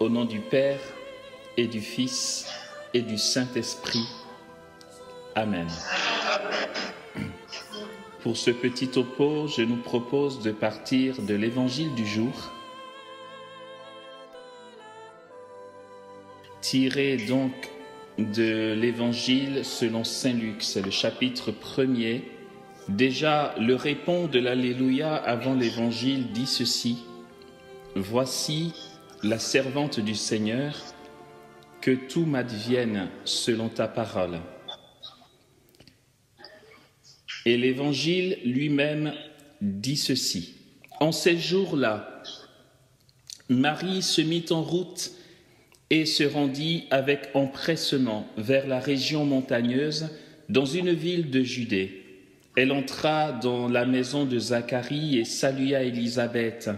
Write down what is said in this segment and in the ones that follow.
Au nom du Père et du Fils et du Saint-Esprit. Amen. Pour ce petit topo, je nous propose de partir de l'Évangile du jour, tiré donc de l'Évangile selon Saint Luc, c'est le chapitre 1er. Déjà, le répond de l'Alléluia avant l'Évangile dit ceci: « Voici la servante du Seigneur, que tout m'advienne selon ta parole. » Et l'Évangile lui-même dit ceci: « En ces jours-là, Marie se mit en route et se rendit avec empressement vers la région montagneuse, dans une ville de Judée. Elle entra dans la maison de Zacharie et salua Élisabeth.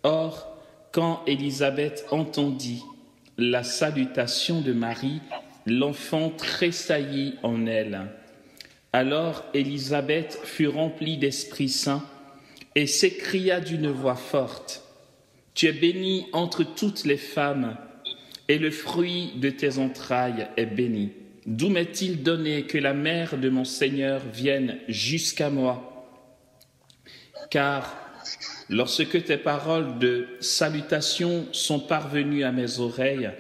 Or, quand Élisabeth entendit la salutation de Marie, l'enfant tressaillit en elle. Alors Élisabeth fut remplie d'Esprit Saint et s'écria d'une voix forte: « Tu es bénie entre toutes les femmes, et le fruit de tes entrailles est béni. D'où m'est-il donné que la mère de mon Seigneur vienne jusqu'à moi? Car lorsque tes paroles de salutation sont parvenues à mes oreilles,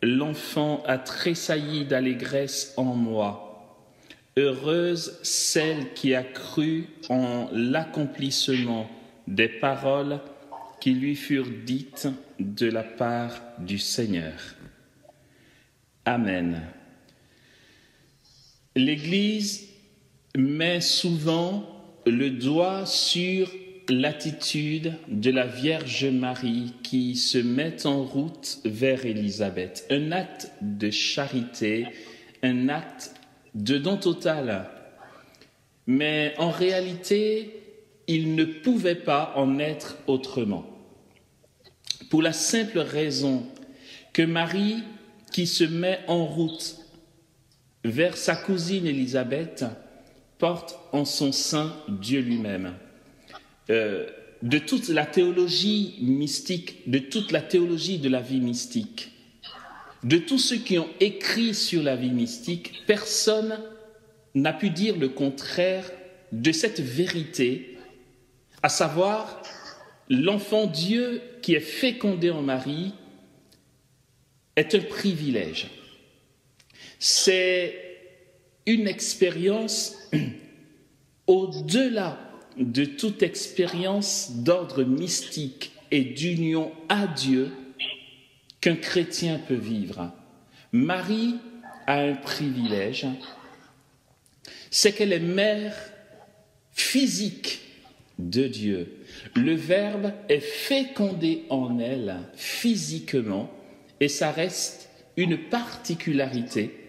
l'enfant a tressailli d'allégresse en moi. Heureuse celle qui a cru en l'accomplissement des paroles qui lui furent dites de la part du Seigneur. » Amen. L'Église met souvent le doigt sur l'attitude de la Vierge Marie qui se met en route vers Élisabeth. Un acte de charité, un acte de don total. Mais en réalité, il ne pouvait pas en être autrement. Pour la simple raison que Marie, qui se met en route vers sa cousine Élisabeth, porte en son sein Dieu lui-même. De toute la théologie mystique, de toute la théologie de la vie mystique, de tous ceux qui ont écrit sur la vie mystique, personne n'a pu dire le contraire de cette vérité, à savoir l'enfant Dieu qui est fécondé en Marie est un privilège. C'est une expérience au-delà de toute expérience d'ordre mystique et d'union à Dieu qu'un chrétien peut vivre. Marie a un privilège, c'est qu'elle est mère physique de Dieu. Le Verbe est fécondé en elle physiquement et ça reste une particularité,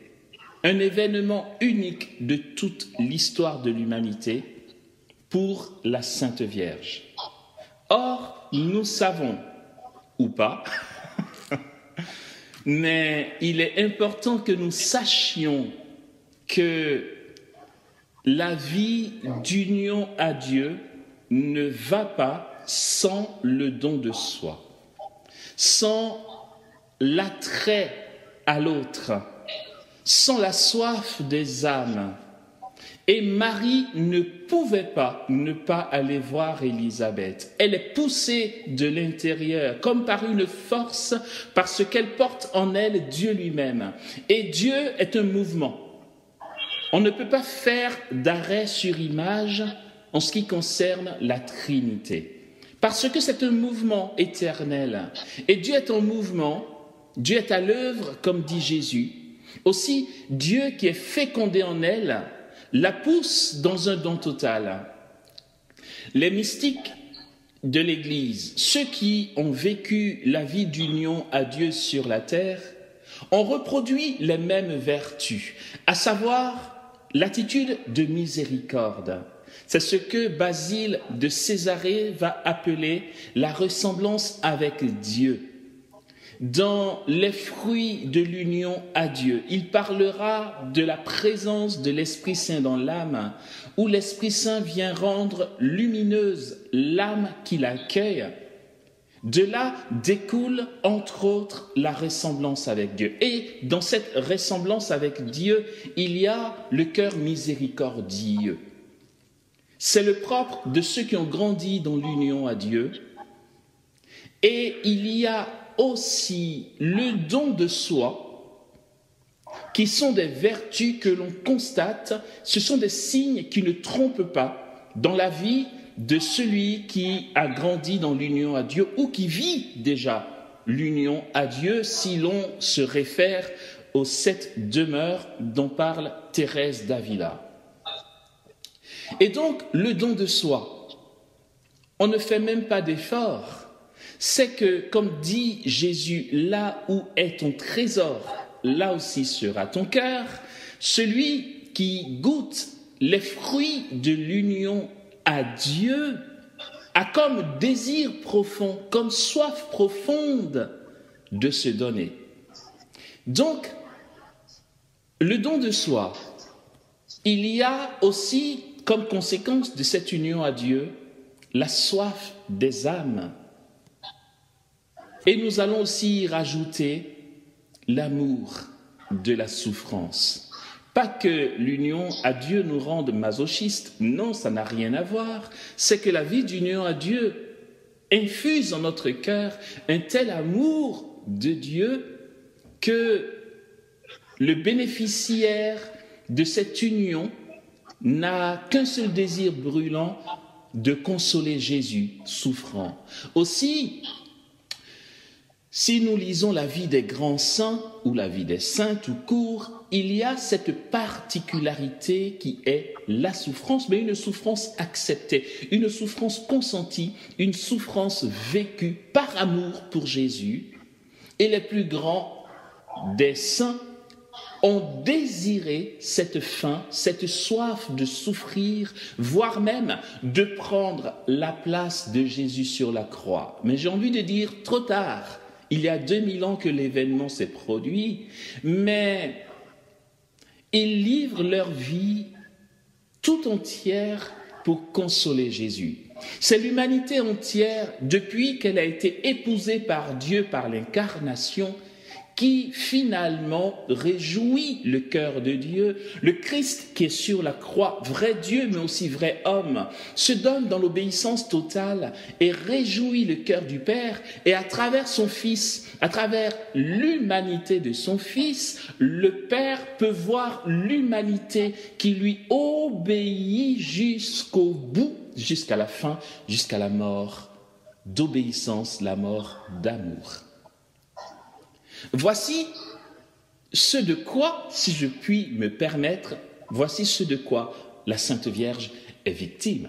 un événement unique de toute l'histoire de l'humanité pour la Sainte Vierge. Or, nous savons, ou pas, mais il est important que nous sachions que la vie d'union à Dieu ne va pas sans le don de soi, sans l'attrait à l'autre, sans la soif des âmes. Et Marie ne pouvait pas ne pas aller voir Élisabeth. Elle est poussée de l'intérieur, comme par une force, parce qu'elle porte en elle Dieu lui-même. Et Dieu est un mouvement. On ne peut pas faire d'arrêt sur image en ce qui concerne la Trinité. Parce que c'est un mouvement éternel. Et Dieu est en mouvement, Dieu est à l'œuvre, comme dit Jésus. Aussi, Dieu qui est fécondé en elle, la pousse dans un don total. Les mystiques de l'Église, ceux qui ont vécu la vie d'union à Dieu sur la terre, ont reproduit les mêmes vertus, à savoir l'attitude de miséricorde. C'est ce que Basile de Césarée va appeler la ressemblance avec Dieu. Dans les fruits de l'union à Dieu, il parlera de la présence de l'Esprit Saint dans l'âme, où l'Esprit Saint vient rendre lumineuse l'âme qui l'accueille, De là découle, entre autres, la ressemblance avec Dieu. Et dans cette ressemblance avec Dieu, il y a le cœur miséricordieux. C'est le propre de ceux qui ont grandi dans l'union à Dieu. Et il y a aussi le don de soi, qui sont des vertus que l'on constate. Ce sont des signes qui ne trompent pas dans la vie de celui qui a grandi dans l'union à Dieu ou qui vit déjà l'union à Dieu, si l'on se réfère aux 7 demeures dont parle Thérèse d'Avila. Et donc, le don de soi, on ne fait même pas d'effort. C'est que, comme dit Jésus, là où est ton trésor, là aussi sera ton cœur. Celui qui goûte les fruits de l'union à Dieu a comme désir profond, comme soif profonde de se donner. Donc, le don de soi, il y a aussi comme conséquence de cette union à Dieu la soif des âmes. Et nous allons aussi y rajouter l'amour de la souffrance. Pas que l'union à Dieu nous rende masochistes, non, ça n'a rien à voir. C'est que la vie d'union à Dieu infuse en notre cœur un tel amour de Dieu que le bénéficiaire de cette union n'a qu'un seul désir brûlant, de consoler Jésus souffrant. Aussi, si nous lisons la vie des grands saints ou la vie des saints tout court, il y a cette particularité qui est la souffrance, mais une souffrance acceptée, une souffrance consentie, une souffrance vécue par amour pour Jésus. Et les plus grands des saints ont désiré cette faim, cette soif de souffrir, voire même de prendre la place de Jésus sur la croix. Mais j'ai envie de dire trop tard. Il y a 2000 ans que l'événement s'est produit, mais ils livrent leur vie tout entière pour consoler Jésus. C'est l'humanité entière, depuis qu'elle a été épousée par Dieu, par l'incarnation, qui finalement réjouit le cœur de Dieu. Le Christ qui est sur la croix, vrai Dieu mais aussi vrai homme, se donne dans l'obéissance totale et réjouit le cœur du Père. Et à travers son Fils, à travers l'humanité de son Fils, le Père peut voir l'humanité qui lui obéit jusqu'au bout, jusqu'à la fin, jusqu'à la mort d'obéissance, la mort d'amour. Voici ce de quoi, si je puis me permettre, voici ce de quoi la Sainte Vierge est victime.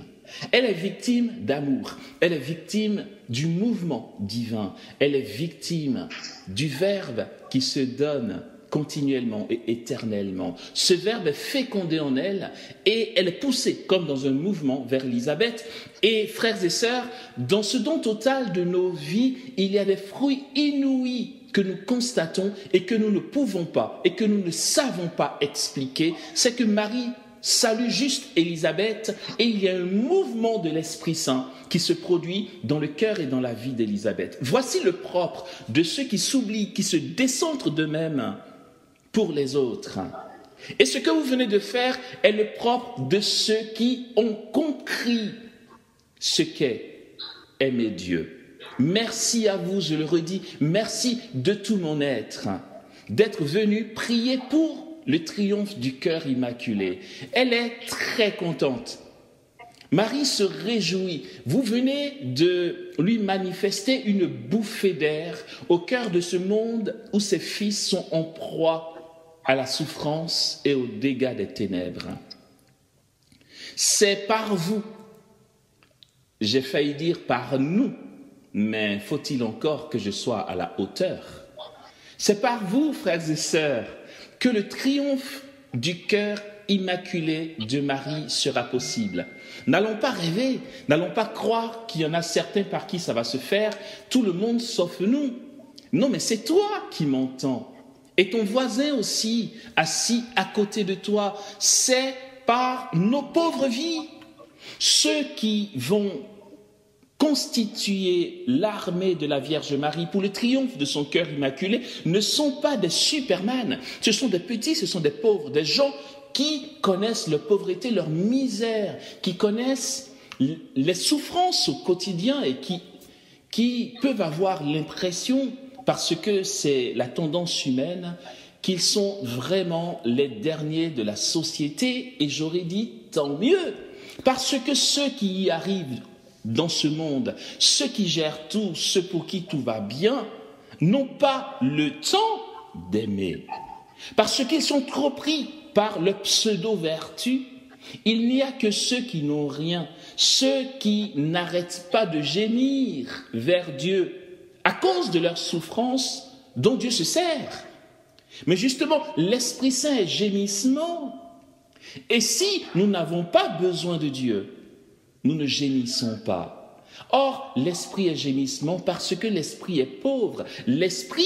Elle est victime d'amour, elle est victime du mouvement divin, elle est victime du Verbe qui se donne continuellement et éternellement. Ce Verbe est fécondé en elle et elle est poussée comme dans un mouvement vers Élisabeth. Et frères et sœurs, dans ce don total de nos vies, il y a des fruits inouïs que nous constatons et que nous ne pouvons pas et que nous ne savons pas expliquer. C'est que Marie salue juste Élisabeth et il y a un mouvement de l'Esprit Saint qui se produit dans le cœur et dans la vie d'Élisabeth. Voici le propre de ceux qui s'oublient, qui se décentrent d'eux-mêmes pour les autres. Et ce que vous venez de faire est le propre de ceux qui ont compris ce qu'est aimer Dieu. Merci à vous, je le redis, merci de tout mon être, d'être venu prier pour le triomphe du cœur immaculé. Elle est très contente. Marie se réjouit. Vous venez de lui manifester une bouffée d'air au cœur de ce monde où ses fils sont en proie à la souffrance et aux dégâts des ténèbres. C'est par vous, j'ai failli dire par nous, mais faut-il encore que je sois à la hauteur? C'est par vous, frères et sœurs, que le triomphe du cœur immaculé de Marie sera possible. N'allons pas rêver, n'allons pas croire qu'il y en a certains par qui ça va se faire, tout le monde sauf nous. Non, mais c'est toi qui m'entends. Et ton voisin aussi, assis à côté de toi. C'est par nos pauvres vies. Ceux qui vont constituer l'armée de la Vierge Marie pour le triomphe de son cœur immaculé ne sont pas des superman. Ce sont des petits, ce sont des pauvres, des gens qui connaissent leur pauvreté, leur misère, qui connaissent les souffrances au quotidien et qui peuvent avoir l'impression, parce que c'est la tendance humaine, qu'ils sont vraiment les derniers de la société. Et j'aurais dit tant mieux, parce que ceux qui y arrivent dans ce monde, ceux qui gèrent tout, ceux pour qui tout va bien, n'ont pas le temps d'aimer. Parce qu'ils sont trop pris par le pseudo-vertu. Il n'y a que ceux qui n'ont rien, ceux qui n'arrêtent pas de gémir vers Dieu à cause de leur souffrance dont Dieu se sert. Mais justement, l'Esprit Saint est gémissement. Et si nous n'avons pas besoin de Dieu, nous ne gémissons pas. Or, l'Esprit est gémissement parce que l'Esprit est pauvre. L'Esprit,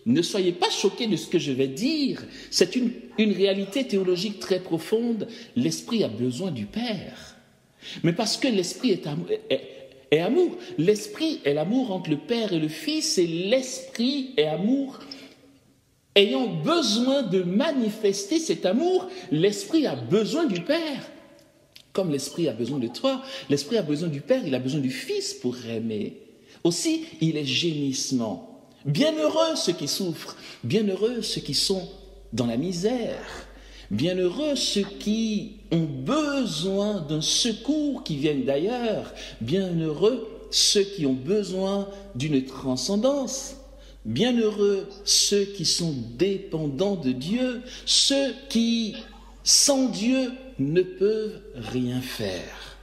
ne soyez pas choqués de ce que je vais dire, c'est une réalité théologique très profonde. L'Esprit a besoin du Père. Mais parce que l'Esprit est amour. L'Esprit est l'amour entre le Père et le Fils, et l'Esprit est amour. Ayant besoin de manifester cet amour, l'Esprit a besoin du Père. Comme l'Esprit a besoin de toi, l'Esprit a besoin du Père, il a besoin du Fils pour aimer. Aussi, il est gémissement. Bienheureux ceux qui souffrent, bienheureux ceux qui sont dans la misère, bienheureux ceux qui ont besoin d'un secours qui vienne d'ailleurs, bienheureux ceux qui ont besoin d'une transcendance, bienheureux ceux qui sont dépendants de Dieu, ceux qui, sans Dieu, ne peuvent rien faire.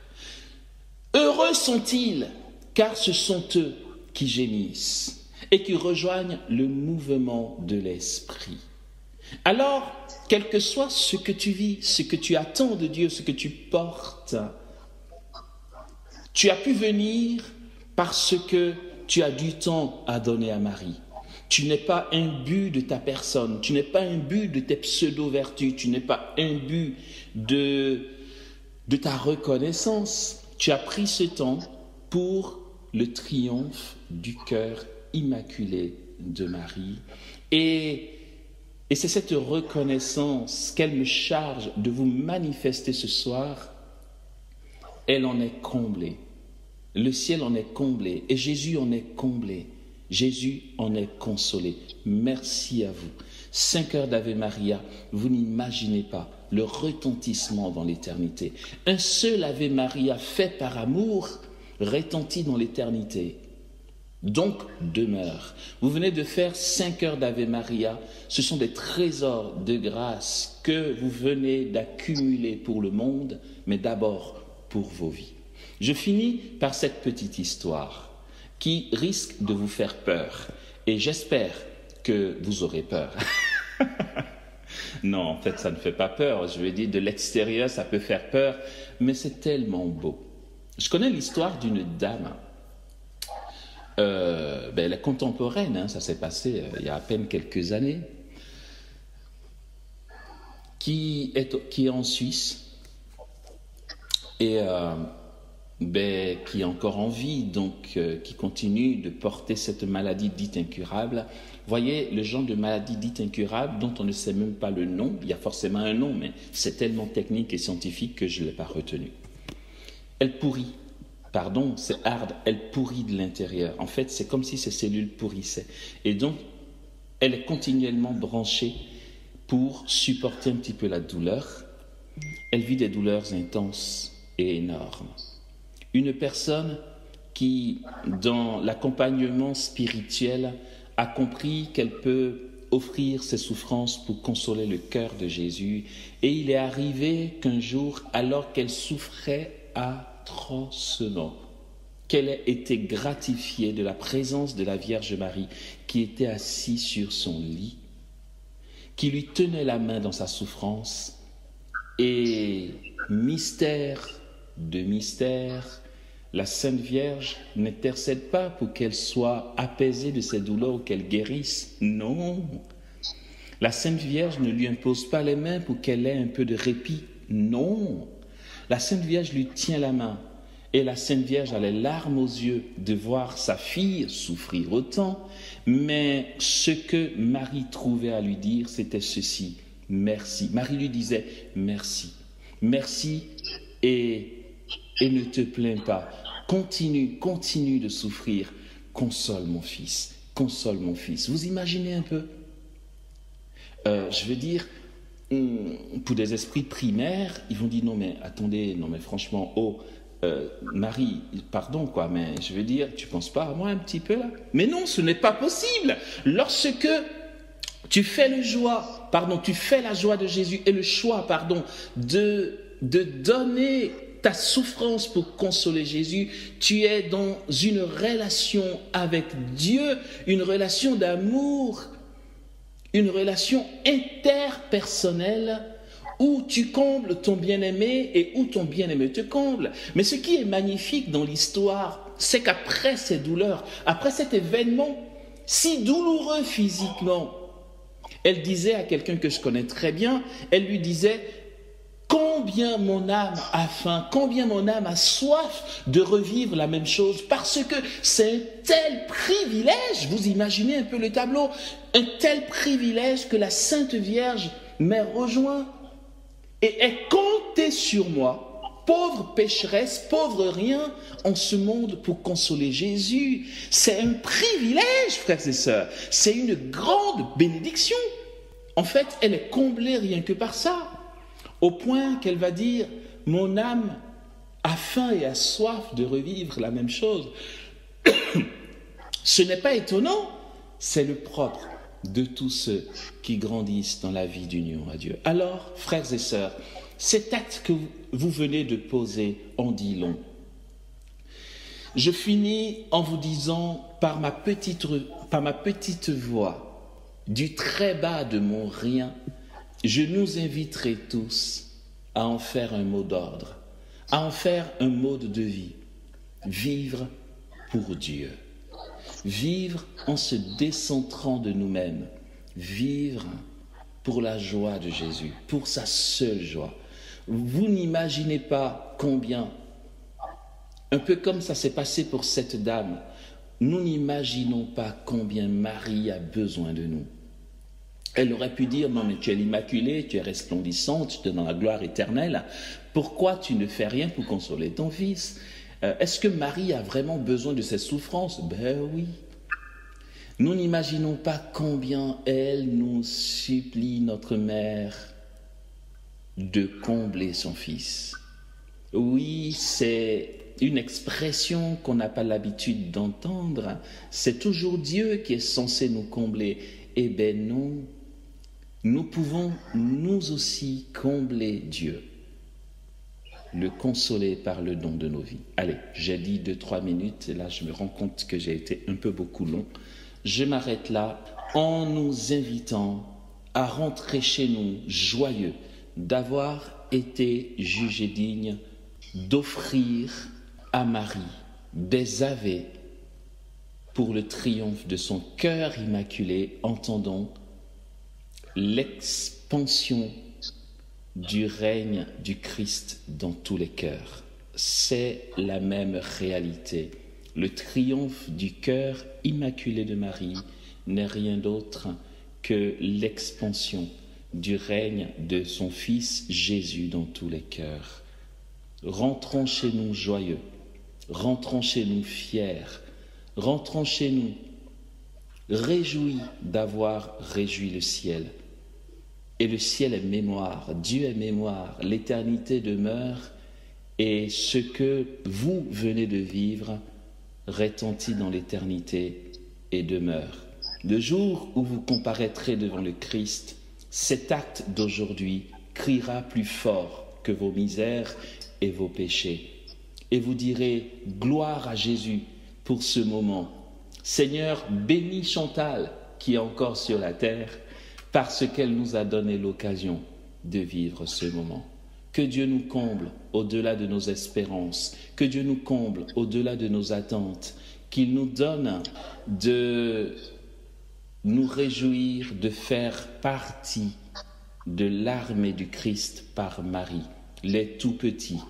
Heureux sont-ils, car ce sont eux qui gémissent et qui rejoignent le mouvement de l'Esprit. Alors, quel que soit ce que tu vis, ce que tu attends de Dieu, ce que tu portes, tu as pu venir parce que tu as du temps à donner à Marie. Tu n'es pas imbu de ta personne, tu n'es pas imbu de tes pseudo-vertus, tu n'es pas imbu de ta reconnaissance. Tu as pris ce temps pour le triomphe du cœur immaculé de Marie. Et c'est cette reconnaissance qu'elle me charge de vous manifester ce soir. Elle en est comblée. Le ciel en est comblé et Jésus en est comblé. Jésus en est consolé. Merci à vous. 5 heures d'Ave Maria, vous n'imaginez pas le retentissement dans l'éternité. Un seul Ave Maria fait par amour retentit dans l'éternité. Donc demeure. Vous venez de faire 5 heures d'Ave Maria. Ce sont des trésors de grâce que vous venez d'accumuler pour le monde, mais d'abord pour vos vies. Je finis par cette petite histoire qui risque de vous faire peur. Et j'espère que vous aurez peur. Non, en fait, ça ne fait pas peur. Je veux dire, de l'extérieur, ça peut faire peur, mais c'est tellement beau. Je connais l'histoire d'une dame. Elle est contemporaine, ça s'est passé il y a à peine quelques années, qui est en Suisse et qui est encore en vie, donc qui continue de porter cette maladie dite incurable. Voyez, le genre de maladie dite incurable dont on ne sait même pas le nom, il y a forcément un nom, mais c'est tellement technique et scientifique que je ne l'ai pas retenu. Elle pourrit. Pardon, c'est hard, elle pourrit de l'intérieur. En fait, c'est comme si ses cellules pourrissaient. Et donc, elle est continuellement branchée pour supporter un petit peu la douleur. Elle vit des douleurs intenses et énormes. Une personne qui, dans l'accompagnement spirituel, a compris qu'elle peut offrir ses souffrances pour consoler le cœur de Jésus. Et il est arrivé qu'un jour, alors qu'elle souffrait atrocement, qu'elle ait été gratifiée de la présence de la Vierge Marie qui était assise sur son lit, qui lui tenait la main dans sa souffrance, et mystère de mystère, la Sainte Vierge n'intercède pas pour qu'elle soit apaisée de ses douleurs ou qu'elle guérisse. Non. La Sainte Vierge ne lui impose pas les mains pour qu'elle ait un peu de répit. Non. La Sainte Vierge lui tient la main et la Sainte Vierge a les larmes aux yeux de voir sa fille souffrir autant, mais ce que Marie trouvait à lui dire, c'était ceci: merci. Marie lui disait merci, merci et ne te plains pas. Continue de souffrir. Console mon fils, console mon fils. Vous imaginez un peu? Je veux dire, pour des esprits primaires, ils vont dire non mais attendez, non mais franchement, Marie, pardon quoi, mais je veux dire, tu penses pas à moi un petit peu là? Mais non, ce n'est pas possible. Lorsque tu fais la joie de Jésus et le choix, de donner ta souffrance pour consoler Jésus, tu es dans une relation avec Dieu, une relation d'amour, une relation interpersonnelle où tu combles ton bien-aimé et où ton bien-aimé te comble. Mais ce qui est magnifique dans l'histoire, c'est qu'après ces douleurs, après cet événement si douloureux physiquement, elle disait à quelqu'un que je connais très bien, elle lui disait: combien mon âme a faim, combien mon âme a soif de revivre la même chose, parce que c'est un tel privilège, vous imaginez un peu le tableau, un tel privilège que la Sainte Vierge m'ait rejoint et est comptée sur moi, pauvre pécheresse, pauvre rien en ce monde, pour consoler Jésus. C'est un privilège, frères et sœurs, c'est une grande bénédiction. En fait, elle est comblée rien que par ça. Au point qu'elle va dire: mon âme a faim et a soif de revivre la même chose. Ce n'est pas étonnant, c'est le propre de tous ceux qui grandissent dans la vie d'union à Dieu. Alors, frères et sœurs, cet acte que vous venez de poser en dit long. Je finis en vous disant par ma petite voix, du très bas de mon rien, je nous inviterai tous à en faire un mot d'ordre, à en faire un mode de vie. Vivre pour Dieu. Vivre en se décentrant de nous-mêmes. Vivre pour la joie de Jésus, pour sa seule joie. Vous n'imaginez pas combien, un peu comme ça s'est passé pour cette dame, nous n'imaginons pas combien Marie a besoin de nous. Elle aurait pu dire: non mais tu es l'Immaculée, tu es resplendissante, tu es dans la gloire éternelle, pourquoi tu ne fais rien pour consoler ton fils? Est-ce que Marie a vraiment besoin de ses souffrances? Ben oui. Nous n'imaginons pas combien elle nous supplie, notre mère, de combler son fils. Oui, c'est une expression qu'on n'a pas l'habitude d'entendre. C'est toujours Dieu qui est censé nous combler. Eh bien non, nous pouvons nous aussi combler Dieu, le consoler par le don de nos vies. Allez, j'ai dit 2-3 minutes, et là je me rends compte que j'ai été un peu beaucoup long. Je m'arrête là en nous invitant à rentrer chez nous joyeux d'avoir été jugés dignes d'offrir à Marie des ave pour le triomphe de son cœur immaculé. Entendons l'expansion du règne du Christ dans tous les cœurs. C'est la même réalité. Le triomphe du cœur immaculé de Marie n'est rien d'autre que l'expansion du règne de son Fils Jésus dans tous les cœurs. Rentrons chez nous joyeux, rentrons chez nous fiers, rentrons chez nous réjouis d'avoir réjoui le ciel. Et le ciel est mémoire, Dieu est mémoire, l'éternité demeure, et ce que vous venez de vivre retentit dans l'éternité et demeure. Le jour où vous comparaîtrez devant le Christ, cet acte d'aujourd'hui criera plus fort que vos misères et vos péchés. Et vous direz: gloire à Jésus pour ce moment. Seigneur, bénis Chantal qui est encore sur la terre, parce qu'elle nous a donné l'occasion de vivre ce moment. Que Dieu nous comble au-delà de nos espérances, que Dieu nous comble au-delà de nos attentes, qu'il nous donne de nous réjouir de faire partie de l'armée du Christ par Marie, les tout petits,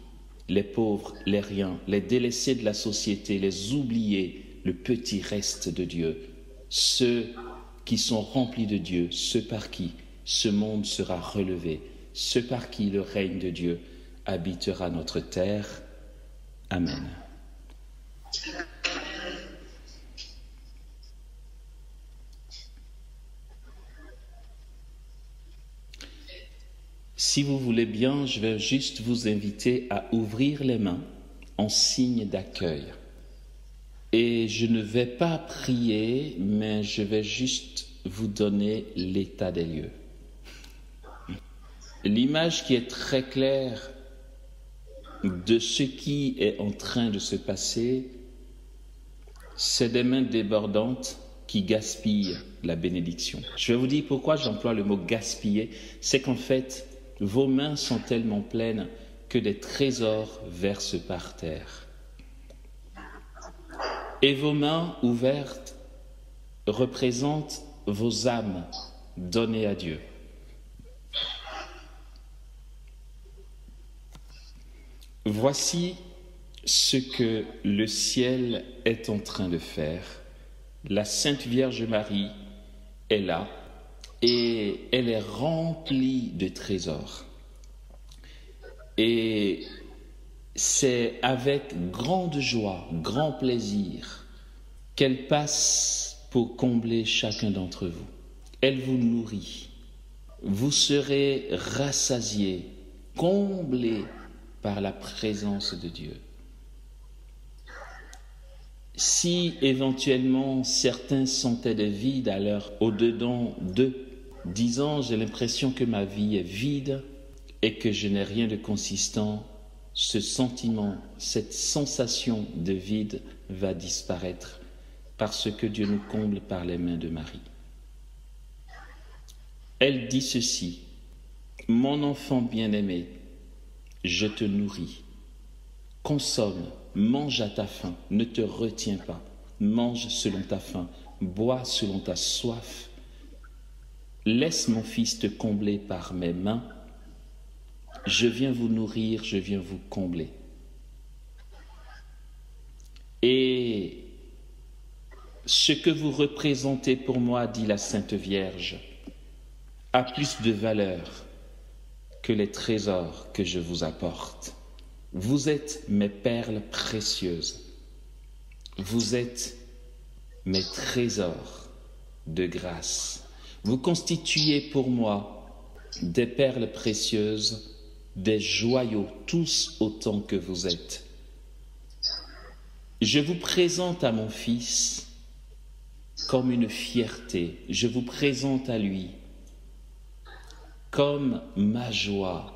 les pauvres, les riens, les délaissés de la société, les oubliés, le petit reste de Dieu, ceux qui sont remplis de Dieu, ceux par qui ce monde sera relevé, ceux par qui le règne de Dieu habitera notre terre. Amen. Si vous voulez bien, je vais juste vous inviter à ouvrir les mains en signe d'accueil. Et je ne vais pas prier, mais je vais juste vous donner l'état des lieux. L'image qui est très claire de ce qui est en train de se passer, c'est des mains débordantes qui gaspillent la bénédiction. Je vais vous dire pourquoi j'emploie le mot gaspiller. C'est qu'en fait, vos mains sont tellement pleines que des trésors versent par terre. Et vos mains ouvertes représentent vos âmes données à Dieu. Voici ce que le ciel est en train de faire. La Sainte Vierge Marie est là et elle est remplie de trésors. Et c'est avec grande joie, grand plaisir qu'elle passe pour combler chacun d'entre vous. Elle vous nourrit. Vous serez rassasiés, comblés par la présence de Dieu. Si éventuellement certains sentaient des vides au-dedans d'eux, disant « j'ai l'impression que ma vie est vide et que je n'ai rien de consistant », ce sentiment, cette sensation de vide va disparaître parce que Dieu nous comble par les mains de Marie. Elle dit ceci: « Mon enfant bien-aimé, je te nourris, consomme, mange à ta faim, ne te retiens pas, mange selon ta faim, bois selon ta soif. Laisse mon fils te combler par mes mains. Je viens vous nourrir, je viens vous combler. » Et ce que vous représentez pour moi, dit la Sainte Vierge, a plus de valeur que les trésors que je vous apporte. Vous êtes mes perles précieuses. Vous êtes mes trésors de grâce. Vous constituez pour moi des perles précieuses, des joyaux, tous autant que vous êtes. Je vous présente à mon Fils comme une fierté. Je vous présente à lui comme ma joie.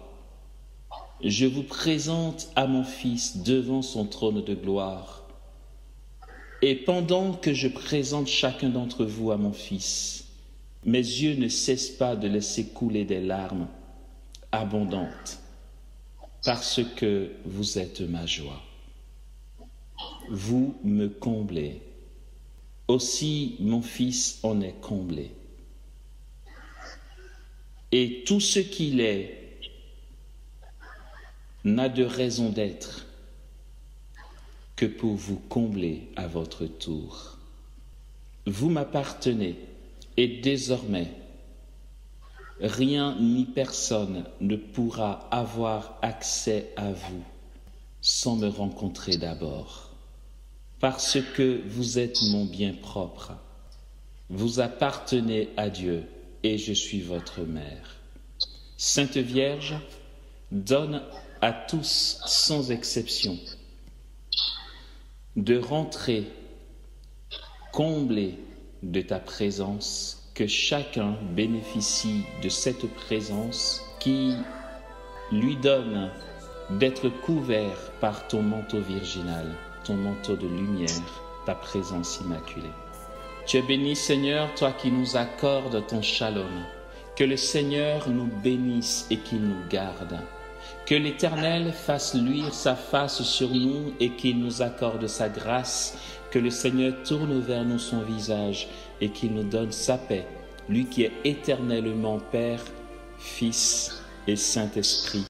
Je vous présente à mon Fils devant son trône de gloire. Et pendant que je présente chacun d'entre vous à mon Fils, mes yeux ne cessent pas de laisser couler des larmes abondantes, parce que vous êtes ma joie. Vous me comblez. Aussi mon Fils en est comblé. Et tout ce qu'il est n'a de raison d'être que pour vous combler à votre tour. Vous m'appartenez et désormais, rien ni personne ne pourra avoir accès à vous sans me rencontrer d'abord. Parce que vous êtes mon bien propre, vous appartenez à Dieu et je suis votre mère. Sainte Vierge, donne à tous, sans exception, de rentrer comblés de ta présence, que chacun bénéficie de cette présence qui lui donne d'être couvert par ton manteau virginal, ton manteau de lumière, ta présence immaculée. Tu es béni, Seigneur, toi qui nous accordes ton shalom. Que le Seigneur nous bénisse et qu'il nous garde. Que l'Éternel fasse luire sa face sur nous et qu'il nous accorde sa grâce. Que le Seigneur tourne vers nous son visage et qu'il nous donne sa paix. Lui qui est éternellement Père, Fils et Saint-Esprit.